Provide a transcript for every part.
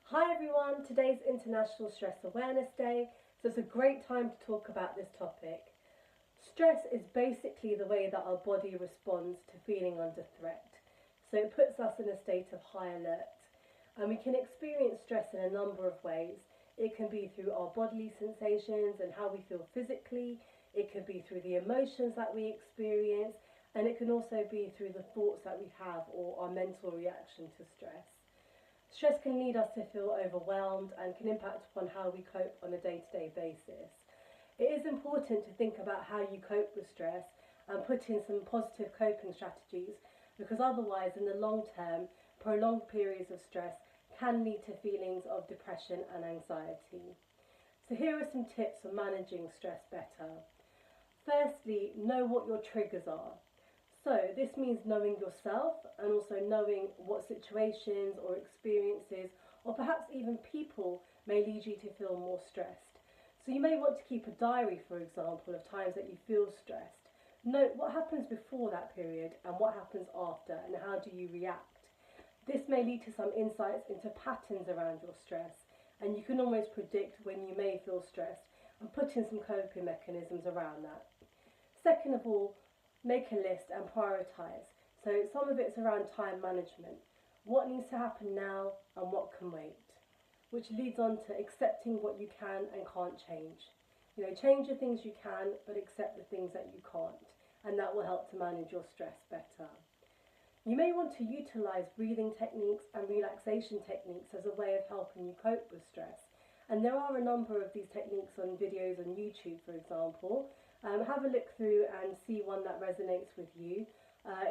Hi everyone, today's International Stress Awareness Day, so it's a great time to talk about this topic. Stress is basically the way that our body responds to feeling under threat. So it puts us in a state of high alert. And we can experience stress in a number of ways. It can be through our bodily sensations and how we feel physically. It can be through the emotions that we experience. And it can also be through the thoughts that we have or our mental reaction to stress. Stress can lead us to feel overwhelmed and can impact upon how we cope on a day-to-day basis. It is important to think about how you cope with stress and put in some positive coping strategies, because otherwise in the long term, prolonged periods of stress can lead to feelings of depression and anxiety. So here are some tips for managing stress better. Firstly, know what your triggers are. So this means knowing yourself and also knowing what situations or experiences or perhaps even people may lead you to feel more stressed. So you may want to keep a diary, for example, of times that you feel stressed. Note what happens before that period and what happens after and how do you react. This may lead to some insights into patterns around your stress, and you can almost predict when you may feel stressed and put in some coping mechanisms around that. Second of all, make a list and prioritise. So some of it's around time management. What needs to happen now and what can wait? Which leads on to accepting what you can and can't change. Change the things you can, but accept the things that you can't. And that will help to manage your stress better. You may want to utilise breathing techniques and relaxation techniques as a way of helping you cope with stress. And there are a number of these techniques on videos on YouTube, for example. Have a look through and see one that resonates with you.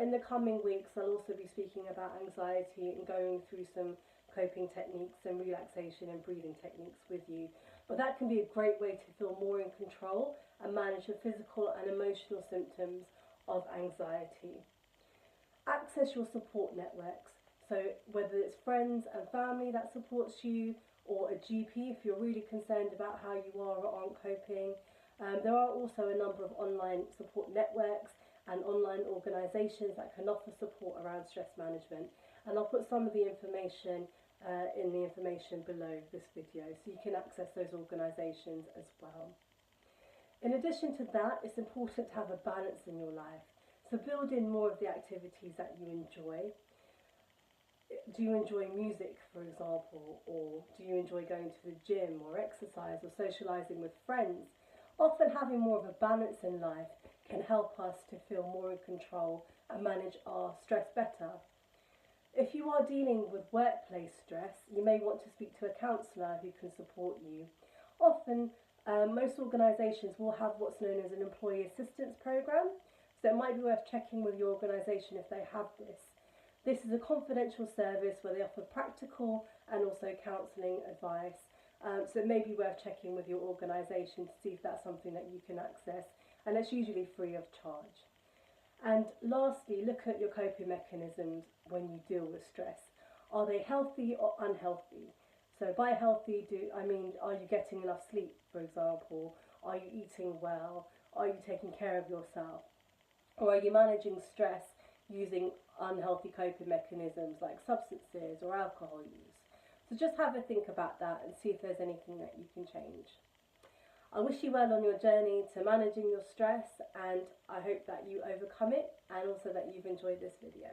In the coming weeks, I'll also be speaking about anxiety and going through some coping techniques and relaxation and breathing techniques with you. But that can be a great way to feel more in control and manage the physical and emotional symptoms of anxiety. Access your support networks. So whether it's friends and family that supports you, or a GP if you're really concerned about how you are or aren't coping. There are also a number of online support networks and online organisations that can offer support around stress management, and I'll put some of the information in the information below this video so you can access those organisations as well. In addition to that, it's important to have a balance in your life, so build in more of the activities that you enjoy. Do you enjoy music, for example, or do you enjoy going to the gym or exercise or socialising with friends? Often having more of a balance in life can help us to feel more in control and manage our stress better. If you are dealing with workplace stress, you may want to speak to a counsellor who can support you. Often, most organisations will have what's known as an employee assistance programme, so it might be worth checking with your organisation if they have this. This is a confidential service where they offer practical and also counselling advice. So it may be worth checking with your organisation to see if that's something that you can access, and it's usually free of charge. And lastly, look at your coping mechanisms when you deal with stress. Are they healthy or unhealthy? So by healthy, I mean, are you getting enough sleep, for example? Are you eating well? Are you taking care of yourself? Or are you managing stress using unhealthy coping mechanisms like substances or alcohol use? So just have a think about that and see if there's anything that you can change. I wish you well on your journey to managing your stress, and I hope that you overcome it and also that you've enjoyed this video.